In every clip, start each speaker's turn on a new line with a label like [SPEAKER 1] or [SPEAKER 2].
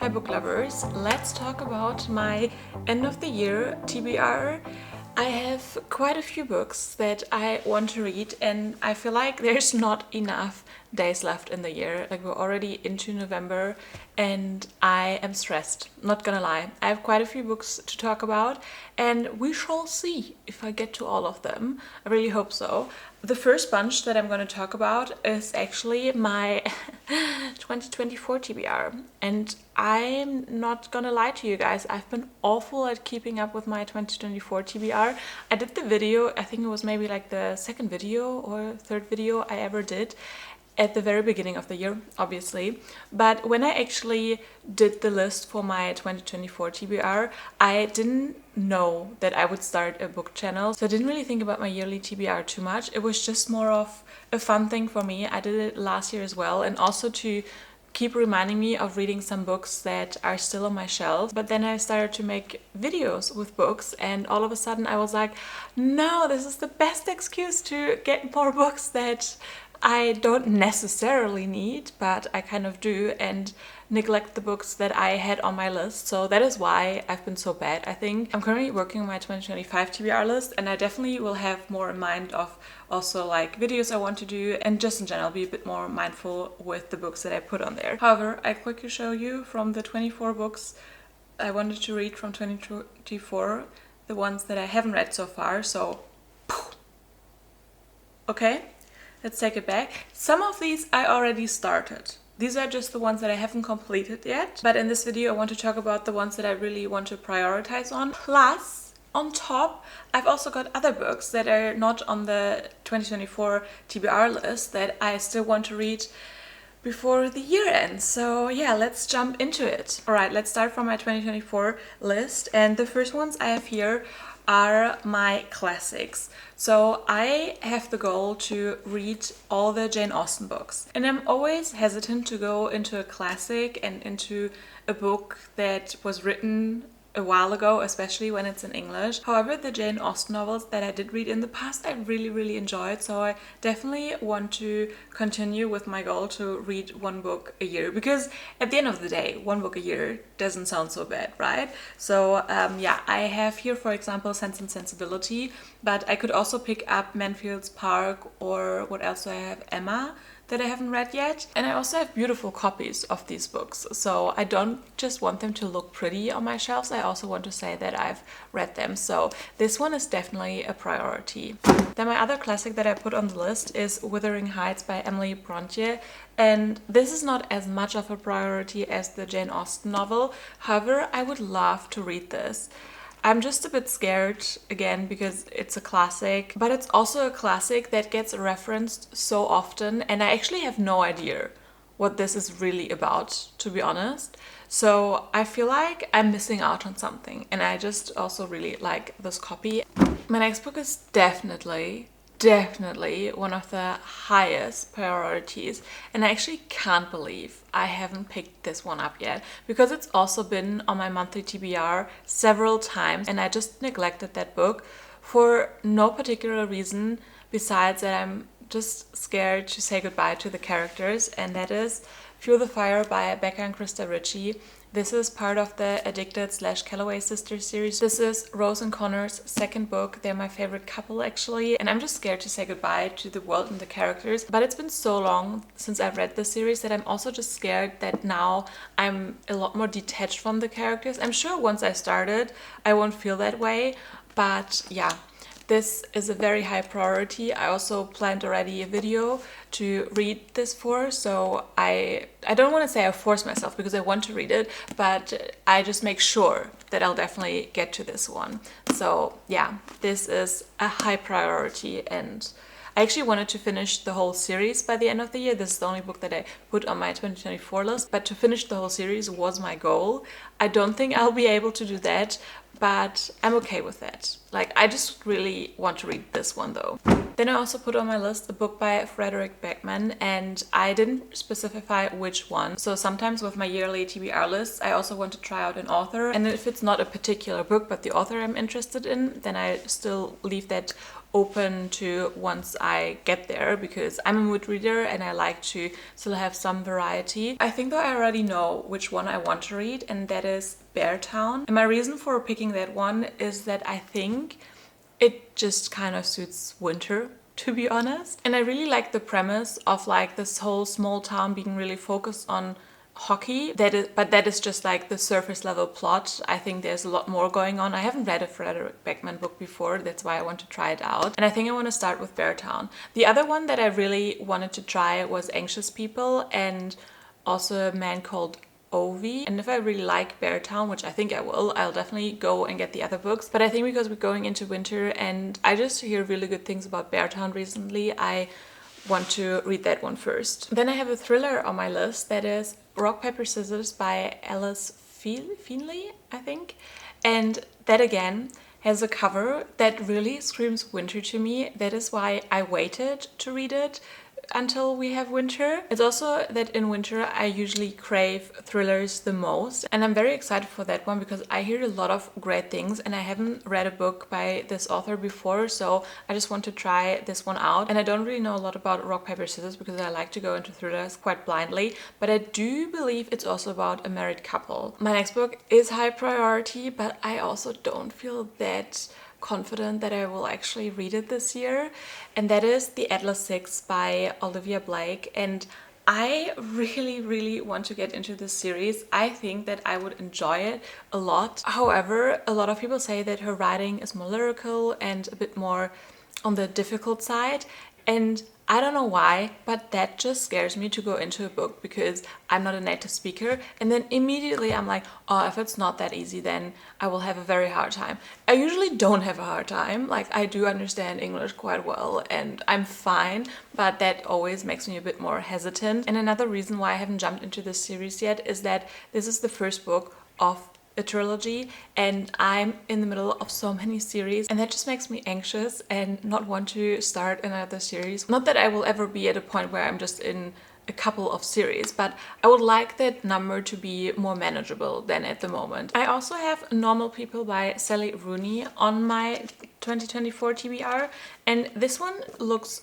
[SPEAKER 1] Hi book lovers, let's talk about my end of the year TBR. I have quite a few books that I want to read and I feel like there's not enough days left in the year. Like we're already into November and I am stressed, not gonna lie. I have quite a few books to talk about and we shall see if I get to all of them. I really hope so. The first bunch that I'm going to talk about is actually my 2024 TBR. And I'm not gonna lie to you guys, I've been awful at keeping up with my 2024 TBR. I did the video, I think it was maybe like the second video or third video I ever did at the very beginning of the year, obviously. But when I actually did the list for my 2024 TBR, I didn't know that I would start a book channel. So I didn't really think about my yearly TBR too much. It was just more of a fun thing for me. I did it last year as well, and also to keep reminding me of reading some books that are still on my shelf. But then I started to make videos with books and all of a sudden I was like, no, this is the best excuse to get more books that I don't necessarily need, but I kind of do, and neglect the books that I had on my list. So that is why I've been so bad, I think. I'm currently working on my 2025 TBR list and I definitely will have more in mind of also like videos I want to do and just in general be a bit more mindful with the books that I put on there. However, I quickly show you from the 24 books I wanted to read from 2024, the ones that I haven't read so far, so okay. Let's take it back. Some of these I already started. These are just the ones that I haven't completed yet. But in this video, I want to talk about the ones that I really want to prioritize on. Plus, on top, I've also got other books that are not on the 2024 TBR list that I still want to read before the year ends. So yeah, let's jump into it. All right, let's start from my 2024 list. And the first ones I have here are my classics. So I have the goal to read all the Jane Austen books. And I'm always hesitant to go into a classic and into a book that was written a while ago, especially when it's in English. However, the Jane Austen novels that I did read in the past, I really enjoyed. So I definitely want to continue with my goal to read one book a year, because at the end of the day, one book a year doesn't sound so bad, right? So yeah, I have here, for example, Sense and Sensibility, but I could also pick up Manfield's Park, or what else do I have? Emma, that I haven't read yet. And I also have beautiful copies of these books. So I don't just want them to look pretty on my shelves, I also want to say that I've read them. So this one is definitely a priority. Then my other classic that I put on the list is Wuthering Heights by Emily Bronte. And this is not as much of a priority as the Jane Austen novel. However, I would love to read this. I'm just a bit scared, again, because it's a classic, but it's also a classic that gets referenced so often, and I actually have no idea what this is really about, to be honest. So I feel like I'm missing out on something, and I just also really like this copy. My next book is definitely one of the highest priorities, and I actually can't believe I haven't picked this one up yet, because it's also been on my monthly TBR several times and I just neglected that book for no particular reason besides that I'm just scared to say goodbye to the characters, and that is Fuel the Fire by Becca and Krista Ritchie. This is part of the Addicted/Calloway Sisters series. This is Rose and Connor's second book. They're my favorite couple, actually. And I'm just scared to say goodbye to the world and the characters. But it's been so long since I've read this series that I'm also just scared that now I'm a lot more detached from the characters. I'm sure once I started, I won't feel that way. But yeah, this is a very high priority. I also planned already a video to read this for, so I don't want to say I force myself because I want to read it, but I just make sure that I'll definitely get to this one. So yeah, this is a high priority, and I actually wanted to finish the whole series by the end of the year. This is the only book that I put on my 2024 list, but to finish the whole series was my goal. I don't think I'll be able to do that, but I'm okay with that. Like, I just really want to read this one though. Then I also put on my list a book by Frederick Beckman, and I didn't specify which one. So sometimes with my yearly TBR lists, I also want to try out an author. And if it's not a particular book, but the author I'm interested in, then I still leave that open to once I get there, because I'm a mood reader and I like to still have some variety. I think though I already know which one I want to read, and that is Bear Town. And my reason for picking that one is that I think it just kind of suits winter, to be honest. And I really like the premise of like this whole small town being really focused on hockey. But that is just like the surface level plot. I think there's a lot more going on. I haven't read a Frederick Beckman book before, that's why I want to try it out. And I think I want to start with Bear Town. The other one that I really wanted to try was Anxious People, and also A Man Called Ovi. And if I really like Bear Town, which I think I will, I'll definitely go and get the other books. But I think because we're going into winter and I just hear really good things about Bear Town recently, I want to read that one first. Then I have a thriller on my list that is Rock, Paper, Scissors by Alice Feenley, I think. And that again has a cover that really screams winter to me. That is why I waited to read it until we have winter. It's also that in winter I usually crave thrillers the most, and I'm very excited for that one because I hear a lot of great things and I haven't read a book by this author before, so I just want to try this one out. And I don't really know a lot about Rock, Paper, Scissors because I like to go into thrillers quite blindly, but I do believe it's also about a married couple. My next book is high priority, but I also don't feel that confident that I will actually read it this year, and that is The Atlas Six by Olivia Blake. And I really want to get into this series. I think that I would enjoy it a lot. However, a lot of people say that her writing is more lyrical and a bit more on the difficult side, and I don't know why, but that just scares me to go into a book because I'm not a native speaker. And then immediately I'm like, oh, if it's not that easy, then I will have a very hard time. I usually don't have a hard time. Like, I do understand English quite well and I'm fine, but that always makes me a bit more hesitant. And another reason why I haven't jumped into this series yet is that this is the first book of a trilogy and I'm in the middle of so many series, and that just makes me anxious and not want to start another series. Not that I will ever be at a point where I'm just in a couple of series, but I would like that number to be more manageable than at the moment. I also have Normal People by Sally Rooney on my 2024 TBR, and this one looks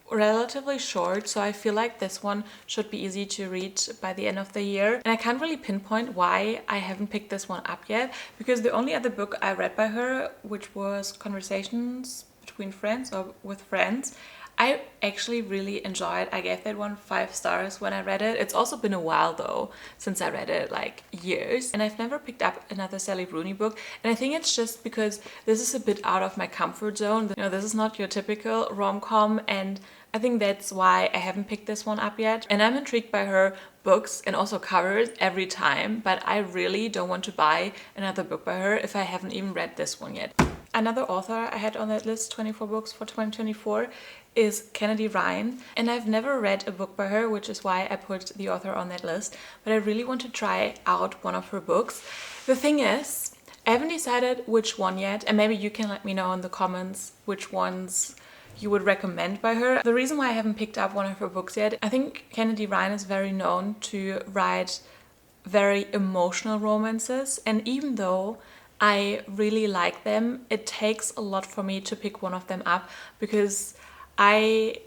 [SPEAKER 1] relatively short, so I feel like this one should be easy to read by the end of the year. And I can't really pinpoint why I haven't picked this one up yet, because the only other book I read by her, which was Conversations Between Friends or With Friends, I actually really enjoyed. I gave that one 5 stars when I read it. It's also been a while though since I read it, like years, and I've never picked up another Sally Rooney book, and I think it's just because this is a bit out of my comfort zone. You know, this is not your typical rom-com, and I think that's why I haven't picked this one up yet. And I'm intrigued by her books and also covers every time, but I really don't want to buy another book by her if I haven't even read this one yet. Another author I had on that list, 24 books for 2024, is Kennedy Ryan, and I've never read a book by her, which is why I put the author on that list, but I really want to try out one of her books. The thing is, I haven't decided which one yet, and maybe you can let me know in the comments which ones you would recommend by her. The reason why I haven't picked up one of her books yet, I think Kennedy Ryan is very known to write very emotional romances, and even though I really like them, it takes a lot for me to pick one of them up because I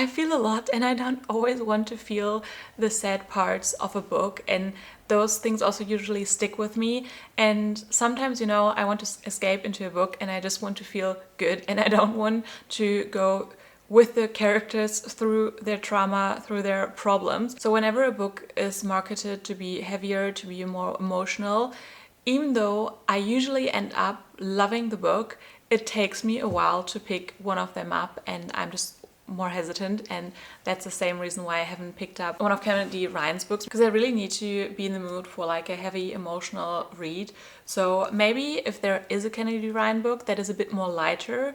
[SPEAKER 1] feel a lot and I don't always want to feel the sad parts of a book, and those things also usually stick with me. And sometimes, you know, I want to escape into a book and I just want to feel good, and I don't want to go with the characters through their trauma, through their problems. So whenever a book is marketed to be heavier, to be more emotional, even though I usually end up loving the book, it takes me a while to pick one of them up, and I'm just more hesitant, and that's the same reason why I haven't picked up one of Kennedy Ryan's books, because I really need to be in the mood for like a heavy emotional read. So maybe if there is a Kennedy Ryan book that is a bit more lighter,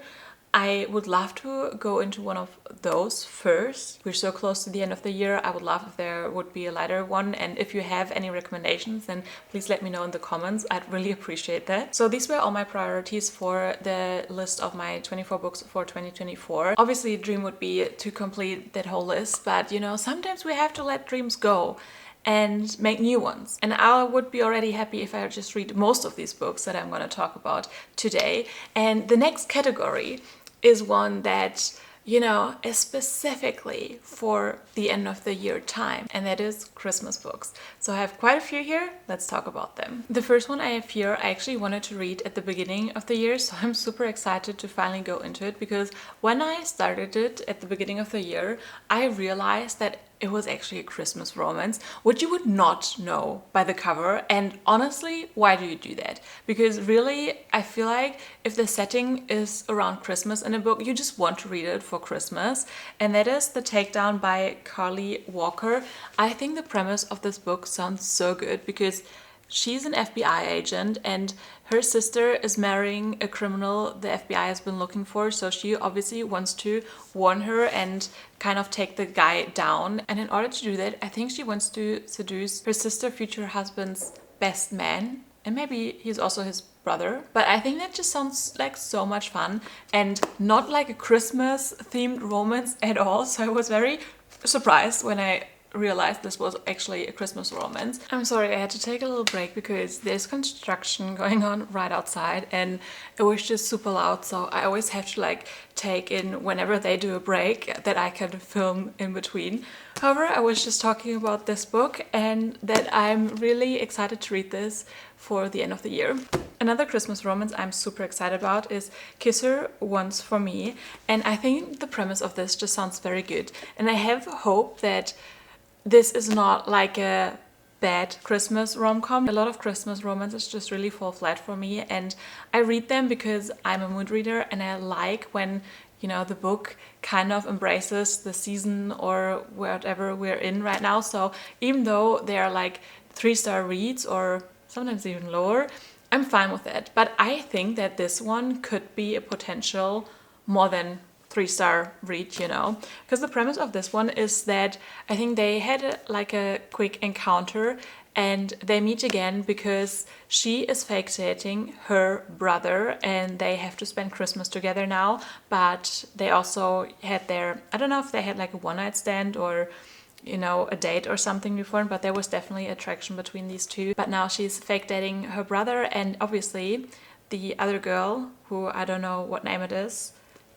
[SPEAKER 1] I would love to go into one of those first. We're so close to the end of the year. I would love if there would be a lighter one. And if you have any recommendations, then please let me know in the comments. I'd really appreciate that. So these were all my priorities for the list of my 24 books for 2024. Obviously, dream would be to complete that whole list, but you know, sometimes we have to let dreams go and make new ones. And I would be already happy if I just read most of these books that I'm going to talk about today. And the next category is one that, you know, is specifically for the end of the year time, and that is Christmas books. So I have quite a few here. Let's talk about them. The first one I have here, I actually wanted to read at the beginning of the year, so I'm super excited to finally go into it, because when I started it at the beginning of the year, I realized that it was actually a Christmas romance, which you would not know by the cover. And honestly, why do you do that? Because really, I feel like if the setting is around Christmas in a book, you just want to read it for Christmas. And that is The Takedown by Carly Walker. I think the premise of this book sounds so good because she's an FBI agent and her sister is marrying a criminal the FBI has been looking for. So she obviously wants to warn her and kind of take the guy down. And in order to do that, I think she wants to seduce her sister, future husband's best man. And maybe he's also his brother. But I think that just sounds like so much fun and not like a Christmas themed romance at all. So I was very surprised when I realized this was actually a Christmas romance. I'm sorry, I had to take a little break because there's construction going on right outside and it was just super loud, so I always have to like take in whenever they do a break that I can film in between. However, I was just talking about this book and that I'm really excited to read this for the end of the year. Another Christmas romance I'm super excited about is Kiss Her Once for Me, and I think the premise of this just sounds very good, and I have hope that this is not like a bad Christmas rom-com. A lot of Christmas romances just really fall flat for me, and I read them because I'm a mood reader and I like when, you know, the book kind of embraces the season or whatever we're in right now. So even though they're like 3-star reads or sometimes even lower, I'm fine with it. But I think that this one could be a potential more than 3-star read, you know, because the premise of this one is that I think they had like a quick encounter and they meet again because she is fake dating her brother and they have to spend Christmas together now. But they also had their, I don't know if they had like a one-night stand or, you know, a date or something before, but there was definitely attraction between these two. But now she's fake dating her brother, and obviously the other girl, who I don't know what name it is,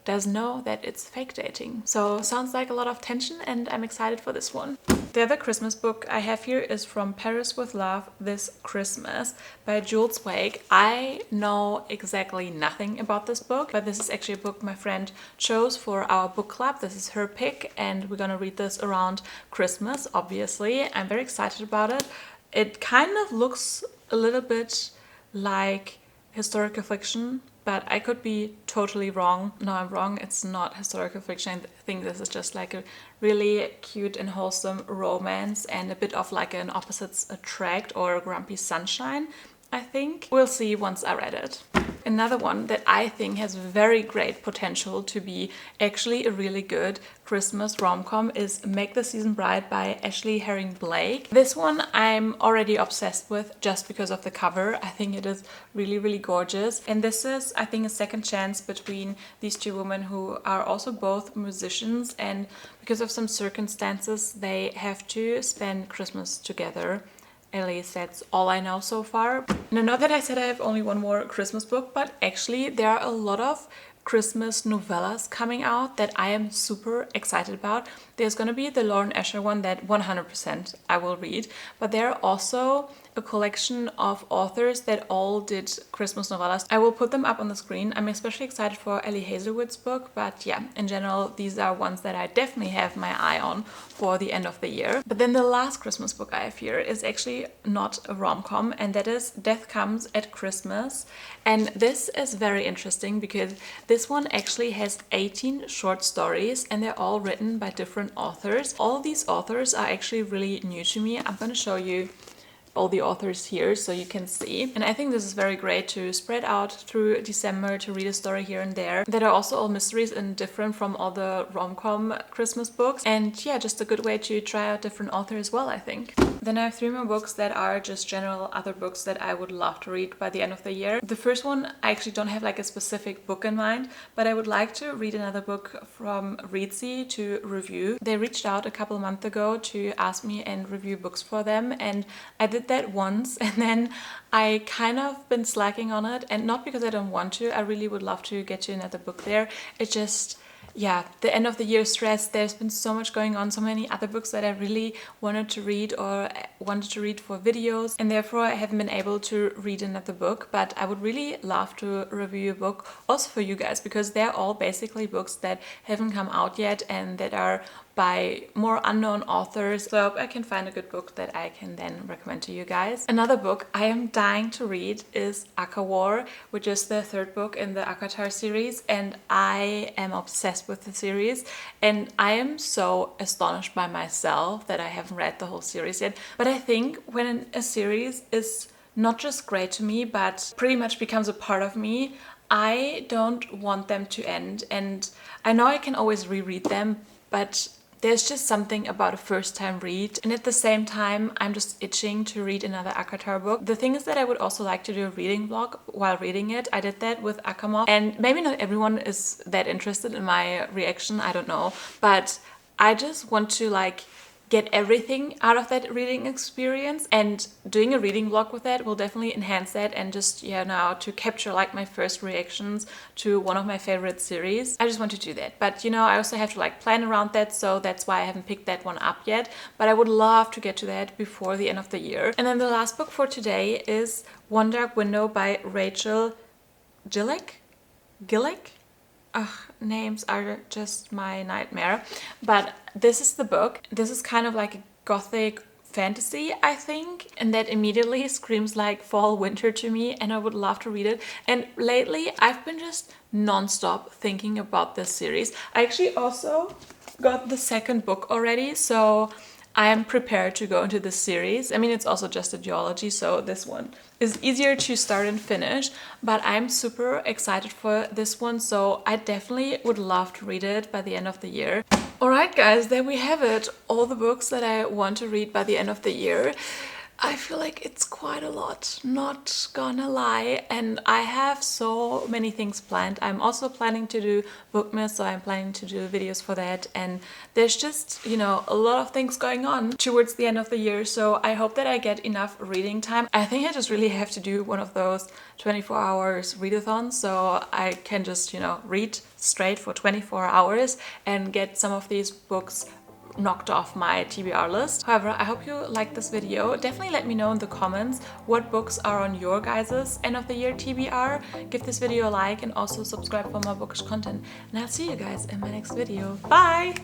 [SPEAKER 1] does know that it's fake dating. So sounds like a lot of tension and I'm excited for this one. The other Christmas book I have here is From Paris with Love This Christmas by Jules Wake. I know exactly nothing about this book, but this is actually a book my friend chose for our book club. This is her pick and we're gonna read this around Christmas, obviously. I'm very excited about it. It kind of looks a little bit like historical fiction, but I could be totally wrong. No, I'm wrong. It's not historical fiction. I think this is just like a really cute and wholesome romance and a bit of like an opposites attract or Grumpy Sunshine, I think. We'll see once I read it. Another one that I think has very great potential to be actually a really good Christmas rom-com is Make the Season Bright by Ashley Herring Blake. This one I'm already obsessed with just because of the cover. I think it is really, really gorgeous. And this is, I think, a second chance between these two women who are also both musicians, and because of some circumstances they have to spend Christmas together. At least that's all I know so far. And I know that I said I have only one more Christmas book, but actually there are a lot of Christmas novellas coming out that I am super excited about. There's gonna be the Lauren Asher one that 100% I will read, but there are also a collection of authors that all did Christmas novellas. I will put them up on the screen. I'm especially excited for Ellie Hazelwood's book, but yeah, in general, these are ones that I definitely have my eye on for the end of the year. But then the last Christmas book I have here is actually not a rom-com, and that is Death Comes at Christmas. And this is very interesting because this one actually has 18 short stories and they're all written by different authors. All these authors are actually really new to me. I'm going to show you all the authors here so you can see. And I think this is very great to spread out through December to read a story here and there that are also all mysteries and different from all the rom-com Christmas books. And yeah, just a good way to try out different authors as well, I think. Then I have 3 more books that are just general other books that I would love to read by the end of the year. The first one, I actually don't have like a specific book in mind, but I would like to read another book from Reedsy to review. They reached out a couple of months ago to ask me and review books for them, and I did that once, and then I kind of been slacking on it, and not because I don't want to. I really would love to get to another book there. It just, yeah, the end of the year stress, there's been so much going on, so many other books that I really wanted to read or wanted to read for videos, and therefore I haven't been able to read another book. But I would really love to review a book also for you guys, because they're all basically books that haven't come out yet and that are by more unknown authors. So I hope I can find a good book that I can then recommend to you guys. Another book I am dying to read is Aka War, which is the 3rd book in the Akatar series, and I am obsessed with the series, and I am so astonished by myself that I haven't read the whole series yet. But I think when a series is not just great to me, but pretty much becomes a part of me, I don't want them to end. And I know I can always reread them, but there's just something about a first-time read, and at the same time I'm just itching to read another Akatar book. The thing is that I would also like to do a reading vlog while reading it. I did that with Akamov, and maybe not everyone is that interested in my reaction, I don't know, but I just want to like get everything out of that reading experience, and doing a reading vlog with that will definitely enhance that, and just, yeah, now to capture like my first reactions to one of my favorite series. I just want to do that, but you know, I also have to like plan around that, so that's why I haven't picked that one up yet, but I would love to get to that before the end of the year. And then the last book for today is One Dark Window by Rachel Gillick? Ugh, names are just my nightmare. But this is the book. This is kind of like a gothic fantasy, I think, and that immediately screams like fall, winter to me, and I would love to read it. And lately I've been just non-stop thinking about this series. I actually also got the 2nd book already, so I am prepared to go into this series. I mean, it's also just a duology, so this one is easier to start and finish, but I'm super excited for this one, so I definitely would love to read it by the end of the year. Alright guys, there we have it, all the books that I want to read by the end of the year. I feel like it's quite a lot, not gonna lie, and I have so many things planned. I'm also planning to do Bookmas, so I'm planning to do videos for that, and there's just, you know, a lot of things going on towards the end of the year, so I hope that I get enough reading time. I think I just really have to do one of those 24 hours readathons, so I can just, you know, read straight for 24 hours and get some of these books knocked off my TBR list. However, I hope you liked this video. Definitely let me know in the comments what books are on your guys' end of the year TBR. Give this video a like and also subscribe for more bookish content. And I'll see you guys in my next video. Bye!